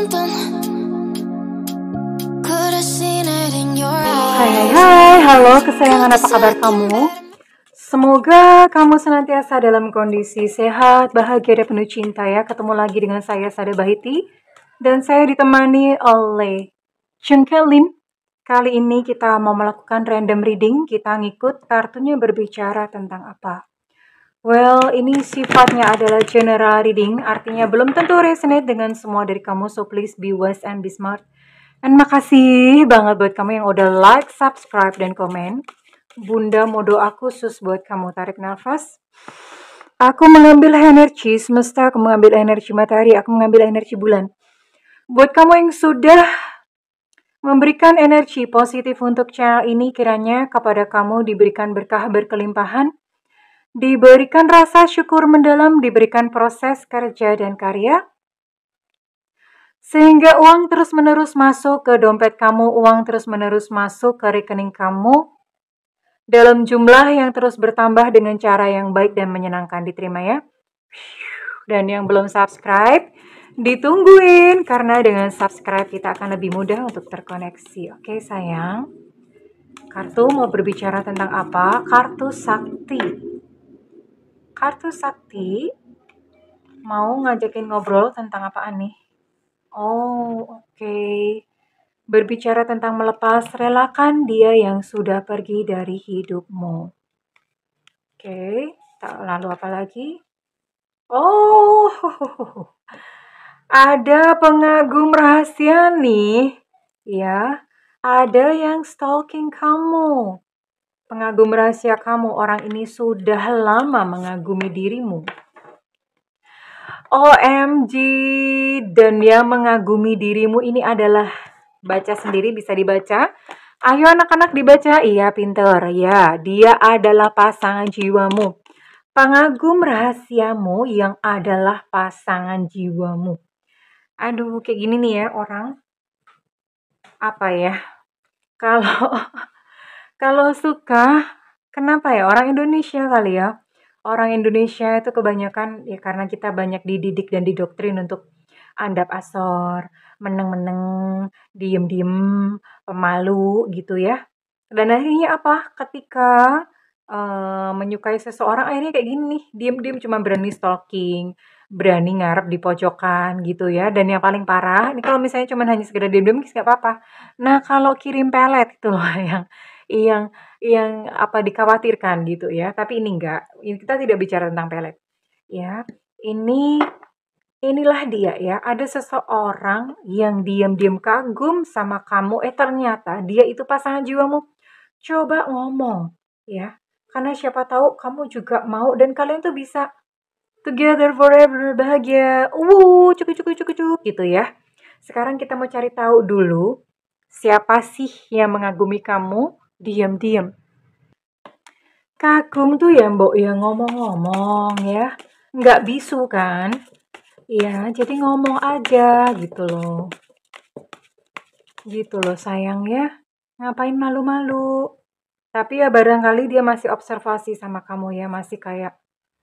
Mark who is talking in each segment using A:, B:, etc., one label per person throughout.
A: Hai, halo kesayangan, apa kabar kamu? Semoga kamu senantiasa dalam kondisi sehat, bahagia, dan penuh cinta ya. Ketemu lagi dengan saya, Sada Bahiti, dan saya ditemani oleh Cengkelin. Kali ini kita mau melakukan random reading, kita ngikut kartunya berbicara tentang apa. Well, ini sifatnya adalah general reading, artinya belum tentu resonate dengan semua dari kamu, so please be wise and be smart. Dan makasih banget buat kamu yang udah like, subscribe, dan komen. Bunda mau doa khusus buat kamu. Tarik nafas. Aku mengambil energi semesta, aku mengambil energi matahari, aku mengambil energi bulan. Buat kamu yang sudah memberikan energi positif untuk channel ini, kiranya kepada kamu diberikan berkah berkelimpahan, diberikan rasa syukur mendalam, diberikan proses kerja dan karya, sehingga uang terus-menerus masuk ke dompet kamu, uang terus-menerus masuk ke rekening kamu, dalam jumlah yang terus bertambah dengan cara yang baik dan menyenangkan. Diterima ya. Dan yang belum subscribe, ditungguin, karena dengan subscribe kita akan lebih mudah untuk terkoneksi. Oke sayang. Kartu mau berbicara tentang apa? Kartu sakti. Kartu sakti mau ngajakin ngobrol tentang apaan nih? Oh, oke. Berbicara tentang melepas, relakan dia yang sudah pergi dari hidupmu. Oke, lalu apa lagi? Oh, ada pengagum rahasia nih. Ya, ada yang stalking kamu. Pengagum rahasia kamu, orang ini sudah lama mengagumi dirimu. OMG, dan yang mengagumi dirimu ini adalah, baca sendiri, bisa dibaca. Ayo anak-anak dibaca. Iya, pinter. Ya, dia adalah pasangan jiwamu. Pengagum rahasiamu yang adalah pasangan jiwamu. Aduh, kayak gini nih ya orang. Apa ya? Kalau suka, kenapa ya? Orang Indonesia kali ya. Orang Indonesia itu kebanyakan ya karena kita banyak dididik dan didoktrin untuk andap asor, meneng-meneng, diem-diem, pemalu gitu ya. Dan akhirnya apa? Ketika menyukai seseorang, akhirnya kayak gini nih, diem-diem, cuma berani stalking, berani ngarep di pojokan gitu ya. Dan yang paling parah, ini kalau misalnya cuma hanya sekedar diem-diem, nggak apa-apa. Nah, kalau kirim pelet itu loh yang yang apa dikhawatirkan gitu ya. Tapi ini enggak. Kita tidak bicara tentang pelet. Ya, inilah dia ya. Ada seseorang yang diam-diam kagum sama kamu. Ternyata dia itu pasangan jiwamu. Coba ngomong ya. Karena siapa tahu kamu juga mau dan kalian tuh bisa together forever, bahagia. Cukup gitu ya. Sekarang kita mau cari tahu dulu siapa sih yang mengagumi kamu diam-diam. Kagum tuh ya mbok ya ngomong-ngomong ya. Nggak bisu kan? Iya, jadi ngomong aja gitu loh. Gitu loh sayang ya. Ngapain malu-malu? Tapi ya barangkali dia masih observasi sama kamu ya. Masih kayak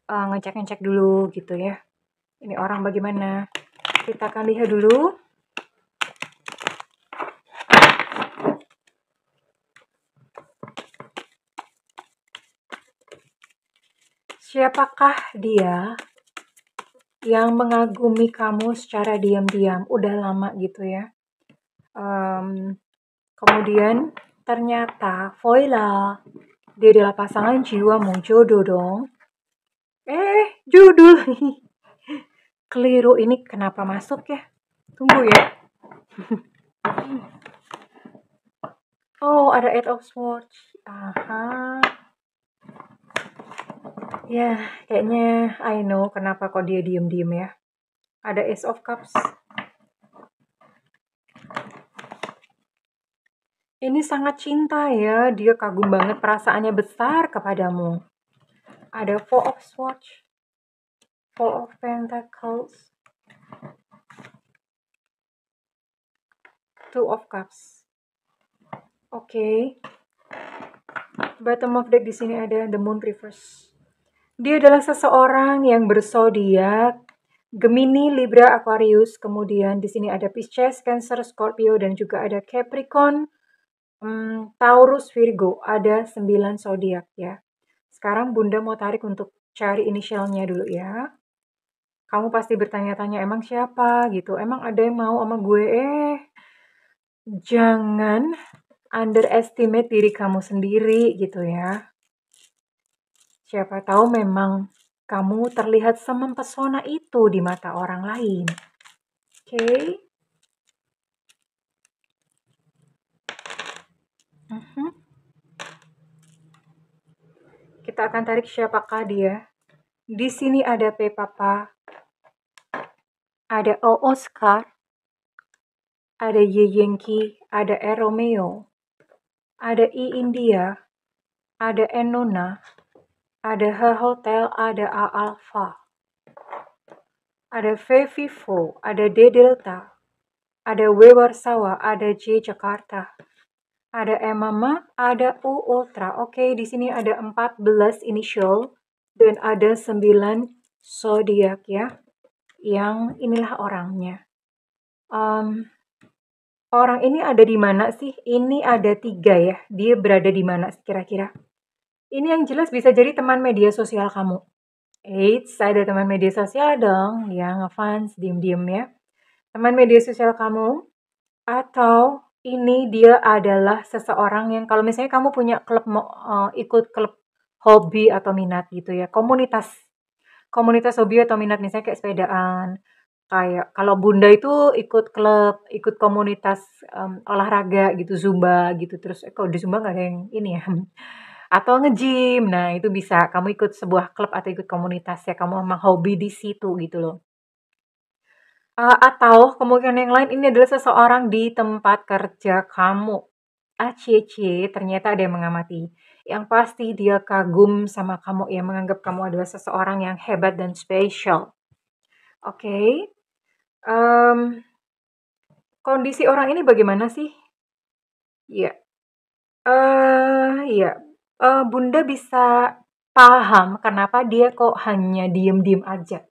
A: ngecek-ngecek dulu gitu ya. Ini orang bagaimana? Kita akan lihat dulu. Siapakah dia yang mengagumi kamu secara diam-diam? Udah lama gitu ya. Kemudian ternyata voila, dia adalah pasangan jiwamu, jodoh dong. Judul. Keliru, ini kenapa masuk ya? Tunggu ya. Oh, ada Eight of Swords. Aha. Ya, kayaknya I know kenapa kok dia diem-diem ya. Ada Ace of Cups. Ini sangat cinta ya, dia kagum banget, perasaannya besar kepadamu. Ada Four of Swords, Four of Pentacles, Two of Cups. Oke. Bottom of deck di sini ada The Moon Reverse. Dia adalah seseorang yang berzodiak Gemini, Libra, Aquarius, kemudian di sini ada Pisces, Cancer, Scorpio, dan juga ada Capricorn, Taurus, Virgo. Ada 9 zodiak ya. Sekarang Bunda mau tarik untuk cari inisialnya dulu ya. Kamu pasti bertanya-tanya, emang siapa gitu? Emang ada yang mau sama gue? Jangan underestimate diri kamu sendiri gitu ya. Siapa tahu memang kamu terlihat semempesona itu di mata orang lain. Oke. Kita akan tarik siapakah dia. Di sini ada P Papa, ada O Oscar, ada Y Yankee, ada E Romeo, ada I India, ada N Nona, ada H Hotel, ada A Alpha, ada V Vivo, ada D Delta, ada W Warsawa, ada J Jakarta, ada E Mama, ada U Ultra. Oke, di sini ada 14 initial dan ada 9 zodiak ya. Yang inilah orangnya. Orang ini ada di mana sih? Ini ada 3 ya. Dia berada di mana kira-kira? Ini yang jelas bisa jadi teman media sosial kamu. Eits, ada teman media sosial dong yang ngefans diem-diem ya. Teman media sosial kamu, atau ini dia adalah seseorang yang kalau misalnya kamu punya klub, ikut klub hobi atau minat gitu ya, komunitas hobi atau minat, misalnya kayak sepedaan, kayak kalau Bunda itu ikut klub, ikut komunitas olahraga gitu, Zumba gitu, terus kalau di Zumba nggak ada yang ini ya, atau nge-gym. Nah, itu bisa kamu ikut sebuah klub atau ikut komunitas ya, kamu memang hobi di situ gitu loh. Atau kemungkinan yang lain ini adalah seseorang di tempat kerja kamu. Cie, ternyata ada yang mengamati. Yang pasti dia kagum sama kamu, yang menganggap kamu adalah seseorang yang hebat dan spesial. Oke. Kondisi orang ini bagaimana sih? Iya. Iya. Bunda bisa paham kenapa dia kok hanya diem-diem aja.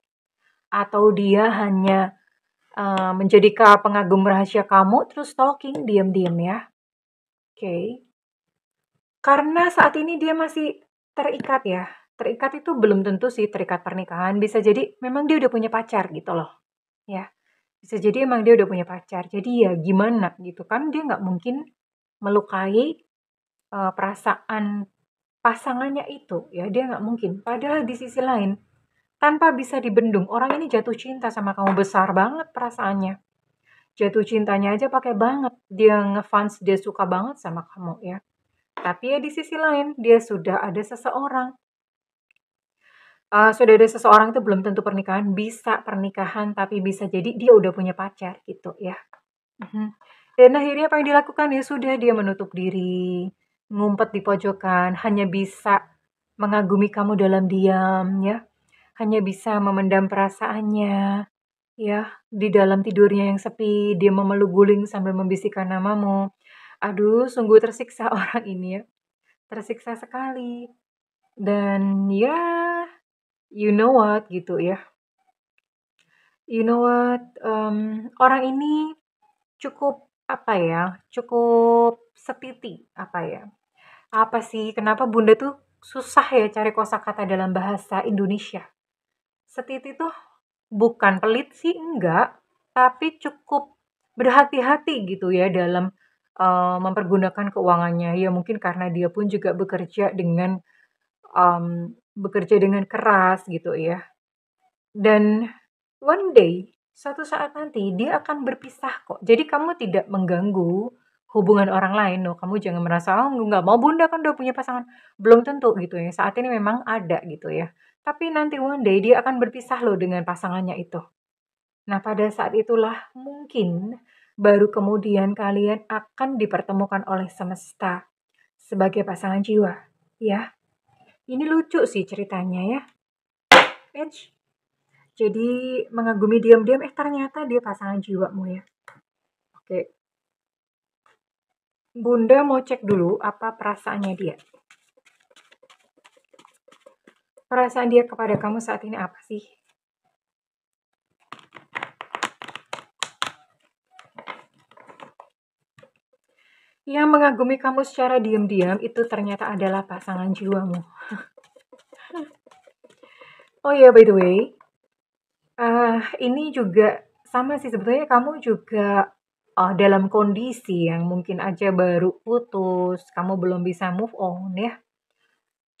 A: Atau dia hanya menjadi pengagum rahasia kamu, terus stalking diem-diem ya. Oke. Karena saat ini dia masih terikat ya. Terikat itu belum tentu sih terikat pernikahan. Bisa jadi memang dia udah punya pacar gitu loh. Ya. Bisa jadi emang dia udah punya pacar. Jadi ya gimana gitu kan. Dia nggak mungkin melukai perasaan pasangannya itu. Ya dia nggak mungkin. Padahal di sisi lain, tanpa bisa dibendung, orang ini jatuh cinta sama kamu, besar banget perasaannya. Jatuh cintanya aja pakai banget. Dia ngefans, dia suka banget sama kamu ya. Tapi ya di sisi lain, dia sudah ada seseorang. Sudah ada seseorang itu belum tentu pernikahan, bisa pernikahan, tapi bisa jadi dia udah punya pacar gitu ya. Dan akhirnya apa yang dilakukan? Ya sudah, dia menutup diri, ngumpet di pojokan, hanya bisa mengagumi kamu dalam diam ya. Hanya bisa memendam perasaannya ya, di dalam tidurnya yang sepi, dia memeluk guling sambil membisikkan namamu. Aduh, sungguh tersiksa orang ini ya. Tersiksa sekali. Dan ya, you know what gitu ya. You know what, orang ini cukup apa ya, cukup setiti apa ya. Apa sih, kenapa Bunda tuh susah ya cari kosakata dalam bahasa Indonesia. Setiti tuh bukan pelit sih, enggak, tapi cukup berhati-hati gitu ya dalam mempergunakan keuangannya. Ya mungkin karena dia pun juga bekerja dengan keras gitu ya. Dan one day, suatu saat nanti dia akan berpisah kok. Jadi kamu tidak mengganggu hubungan orang lain loh. Kamu jangan merasa, oh nggak mau Bunda kan udah punya pasangan. Belum tentu gitu ya. Saat ini memang ada gitu ya. Tapi nanti one day dia akan berpisah loh dengan pasangannya itu. Nah pada saat itulah mungkin baru kemudian kalian akan dipertemukan oleh semesta sebagai pasangan jiwa. Ya, ini lucu sih ceritanya ya. Edge. Jadi mengagumi diam-diam, ternyata dia pasangan jiwamu ya. Oke. Bunda mau cek dulu apa perasaannya dia. Perasaan dia kepada kamu saat ini apa sih? Yang mengagumi kamu secara diam-diam itu ternyata adalah pasangan jiwamu. Oh ya, by the way, ini juga sama sih sebetulnya kamu juga dalam kondisi yang mungkin aja baru putus, kamu belum bisa move on ya.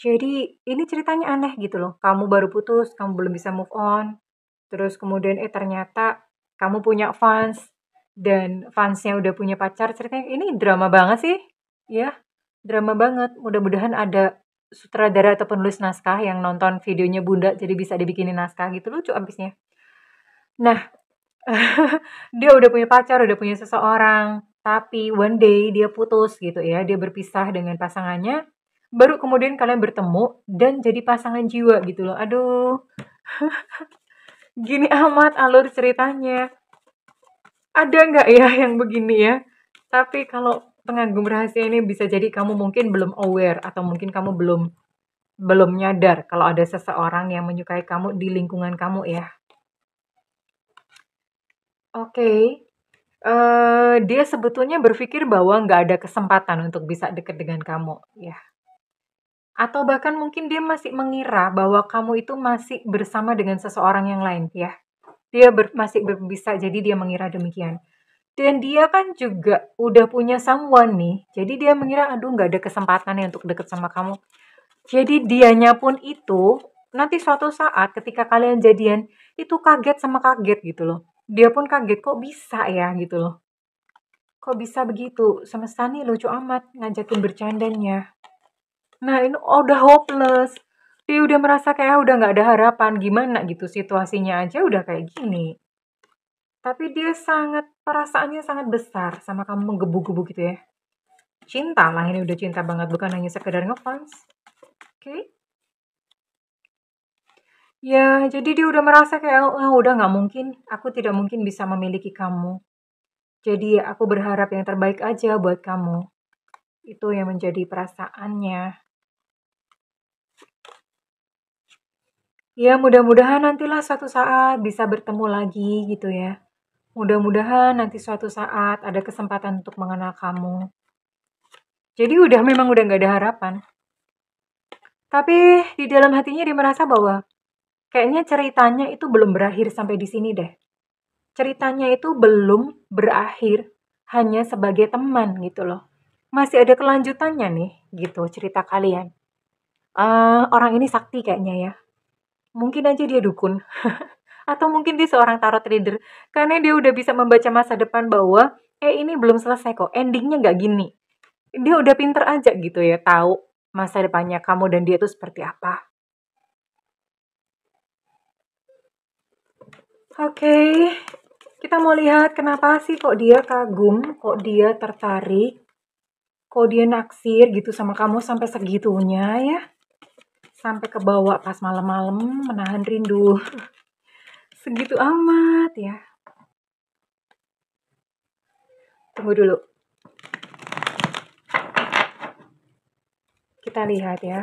A: Jadi ini ceritanya aneh gitu loh. Kamu baru putus, kamu belum bisa move on. Terus kemudian ternyata kamu punya fans dan fansnya udah punya pacar. Ceritanya ini drama banget sih. Ya, drama banget. Mudah-mudahan ada sutradara atau penulis naskah yang nonton videonya Bunda jadi bisa dibikinin naskah gitu, lucu abisnya. Nah, dia udah punya pacar, udah punya seseorang, tapi one day dia putus gitu ya, dia berpisah dengan pasangannya, baru kemudian kalian bertemu dan jadi pasangan jiwa gitu loh. Aduh, gini amat alur ceritanya. Ada nggak ya yang begini ya? Tapi kalau pengagum rahasia ini bisa jadi kamu mungkin belum aware atau mungkin kamu belum nyadar kalau ada seseorang yang menyukai kamu di lingkungan kamu ya. Oke. Dia sebetulnya berpikir bahwa nggak ada kesempatan untuk bisa deket dengan kamu, ya. Atau bahkan mungkin dia masih mengira bahwa kamu itu masih bersama dengan seseorang yang lain, ya. Dia masih bisa jadi dia mengira demikian. Dan dia kan juga udah punya someone nih, jadi dia mengira, aduh nggak ada kesempatan nih untuk deket sama kamu. Jadi dianya pun itu, nanti suatu saat ketika kalian jadian, itu kaget sama kaget gitu loh. Dia pun kaget, kok bisa ya gitu loh. Kok bisa begitu? Semesta nih lucu amat ngajakin bercandanya. Nah ini udah hopeless. Dia udah merasa kayak udah gak ada harapan. Gimana gitu situasinya aja udah kayak gini. Tapi dia perasaannya sangat besar sama kamu menggebu-gebu gitu ya. Cinta lah ini udah cinta banget. Bukan hanya sekedar ngefans. Oke? Ya jadi dia udah merasa kayak udah gak mungkin. Aku tidak mungkin bisa memiliki kamu. Jadi aku berharap yang terbaik aja buat kamu. Itu yang menjadi perasaannya. Ya mudah-mudahan nantilah suatu saat bisa bertemu lagi gitu ya. Mudah-mudahan nanti suatu saat ada kesempatan untuk mengenal kamu. Jadi memang udah gak ada harapan. Tapi di dalam hatinya dia merasa bahwa kayaknya ceritanya itu belum berakhir sampai di sini deh. Ceritanya itu belum berakhir hanya sebagai teman gitu loh. Masih ada kelanjutannya nih gitu cerita kalian. Orang ini sakti kayaknya ya. Mungkin aja dia dukun. Atau mungkin dia seorang tarot reader. Karena dia udah bisa membaca masa depan bahwa, ini belum selesai kok, endingnya nggak gini. Dia udah pinter aja gitu ya, tahu masa depannya kamu dan dia itu seperti apa. Oke, kita mau lihat kenapa sih kok dia kagum, kok dia tertarik, kok dia naksir gitu sama kamu sampai segitunya ya. Sampai kebawa pas malam-malam menahan rindu. Segitu amat ya. Tunggu dulu. Kita lihat ya.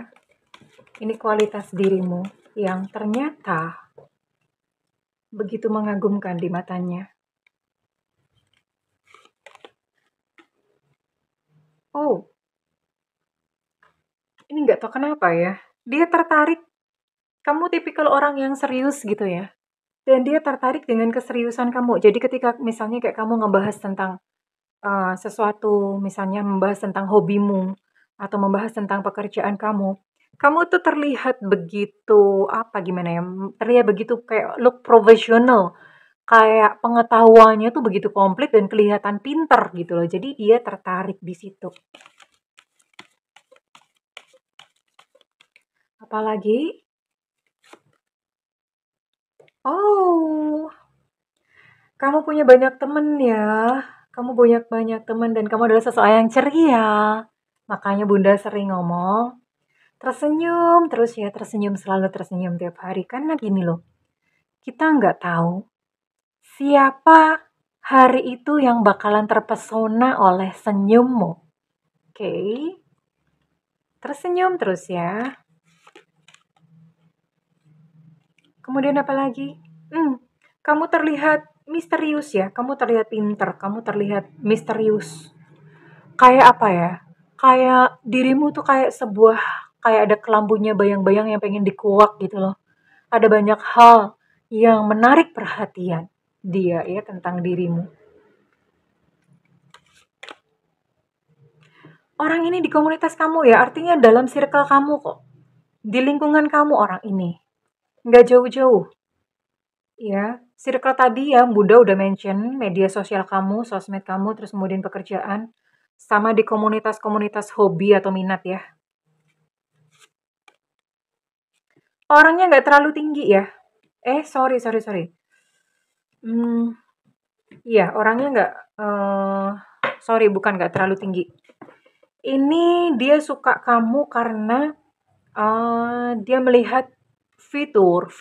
A: Ini kualitas dirimu yang ternyata begitu mengagumkan di matanya. Oh, ini nggak tahu kenapa ya. Dia tertarik. Kamu tipikal orang yang serius gitu ya. Dan dia tertarik dengan keseriusan kamu. Jadi ketika misalnya kayak kamu ngebahas tentang sesuatu, misalnya membahas tentang hobimu atau membahas tentang pekerjaan kamu, kamu tuh terlihat begitu gimana ya? Terlihat begitu kayak look profesional, kayak pengetahuannya tuh begitu komplit dan kelihatan pinter gitu loh. Jadi dia tertarik di situ. Apalagi? Oh, kamu punya banyak temen ya. Kamu punya banyak temen dan kamu adalah seseorang yang ceria. Makanya Bunda sering ngomong, tersenyum terus ya, tersenyum selalu tersenyum tiap hari. Karena gini loh, kita nggak tahu siapa hari itu yang bakalan terpesona oleh senyummu. Oke, tersenyum terus ya. Kemudian apa lagi? Kamu terlihat misterius ya, kamu terlihat pinter, kamu terlihat misterius. kayak apa ya? Kayak dirimu tuh kayak ada kelambunya bayang-bayang yang pengen dikuak gitu loh. Ada banyak hal yang menarik perhatian dia ya tentang dirimu. Orang ini di komunitas kamu ya, artinya dalam circle kamu kok. Di lingkungan kamu orang ini. Nggak jauh-jauh. Ya, circle tadi yang Bunda udah mention, media sosial kamu, sosmed kamu, terus kemudian pekerjaan, sama di komunitas-komunitas hobi atau minat ya. Orangnya nggak terlalu tinggi ya. Sorry. Iya, orangnya nggak, sorry, bukan nggak terlalu tinggi. Ini dia suka kamu karena dia melihat figur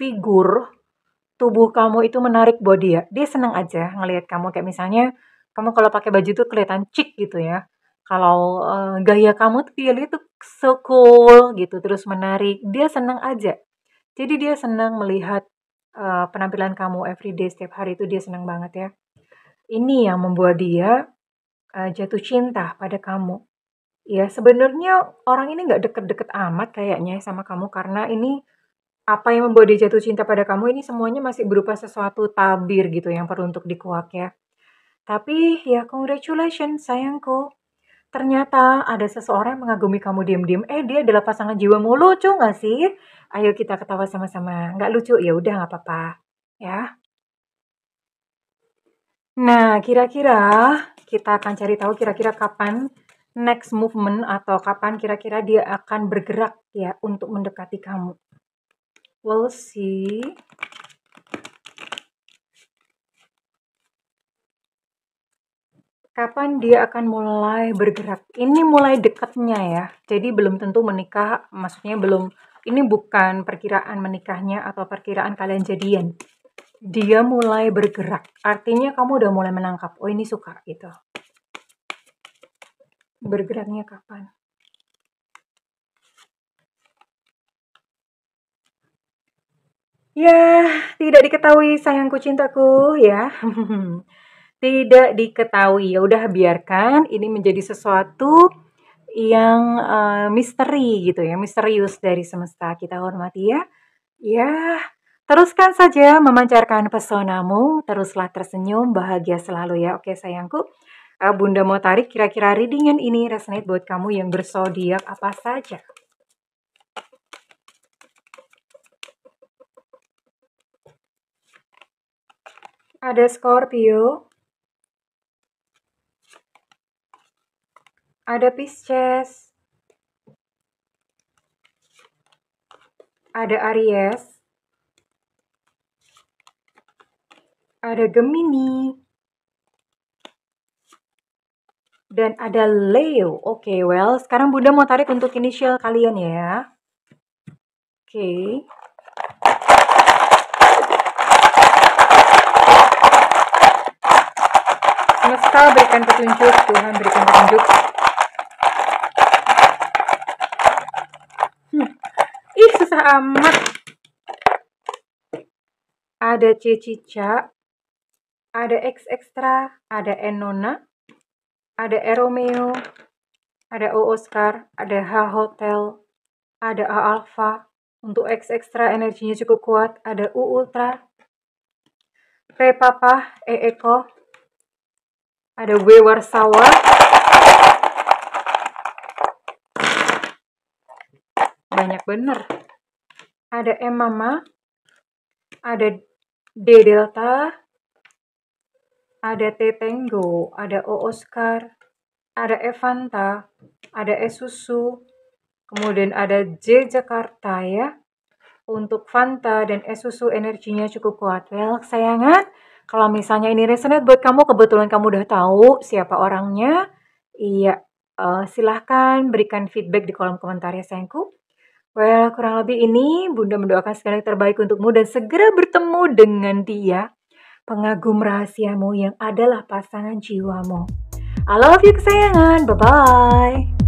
A: tubuh kamu itu menarik buat dia. Dia senang aja ngelihat kamu kayak misalnya kamu kalau pakai baju tuh kelihatan chic gitu ya. Kalau gaya kamu tuh dia lihat tuh so cool gitu, terus menarik. Dia senang aja. Jadi dia senang melihat penampilan kamu everyday setiap hari itu dia senang banget ya. Ini yang membuat dia jatuh cinta pada kamu. Ya, sebenarnya orang ini nggak deket-deket amat kayaknya sama kamu karena ini apa yang membuat dia jatuh cinta pada kamu ini semuanya masih berupa sesuatu tabir gitu yang perlu untuk dikuak ya. Tapi ya congratulations sayangku. Ternyata ada seseorang yang mengagumi kamu diam-diam. Dia adalah pasangan jiwamu. Lucu nggak sih? Ayo kita ketawa sama-sama. Nggak lucu? Ya udah nggak apa-apa. Ya. Nah, kira-kira kita akan cari tahu kira-kira kapan next movement atau kapan kira-kira dia akan bergerak ya untuk mendekati kamu. We'll see. Kapan dia akan mulai bergerak? Ini mulai dekatnya ya. Jadi belum tentu menikah, maksudnya belum, ini bukan perkiraan menikahnya atau perkiraan kalian jadian. Dia mulai bergerak. Artinya kamu udah mulai menangkap, oh ini suka gitu. Bergeraknya kapan? Ya, tidak diketahui sayangku cintaku ya. Tidak diketahui. Ya udah biarkan ini menjadi sesuatu yang misteri gitu ya, misterius dari semesta. Kita hormati ya. Ya, teruskan saja memancarkan pesonamu, teruslah tersenyum, bahagia selalu ya. Oke sayangku. Bunda mau tarik kira-kira readingan ini resonate buat kamu yang berzodiak apa saja. Ada Scorpio, ada Pisces, ada Aries, ada Gemini, dan ada Leo. Oke, well, sekarang Bunda mau tarik untuk inisial kalian ya. Oke. Semesta berikan petunjuk, Tuhan berikan petunjuk. Susah amat. Ada C Cica, ada X Extra, ada Enona, ada E Romeo, ada O Oscar, ada H Hotel, ada A Alpha. Untuk X Extra energinya cukup kuat, ada U Ultra, P Papa, E Eko, ada W Warsawa, banyak bener. Ada M Mama, ada D Delta, ada T Tango, ada O Oscar, ada Evanta, ada E Susu, kemudian ada J Jakarta ya. Untuk Fanta dan E Susu energinya cukup kuat. Well, kesayangan, kalau misalnya ini resonate buat kamu, kebetulan kamu udah tahu siapa orangnya, iya, silahkan berikan feedback di kolom komentar ya sayangku. Well, kurang lebih ini Bunda mendoakan segala yang terbaik untukmu dan segera bertemu dengan dia, pengagum rahasiamu yang adalah pasangan jiwamu. I love you kesayangan, bye-bye.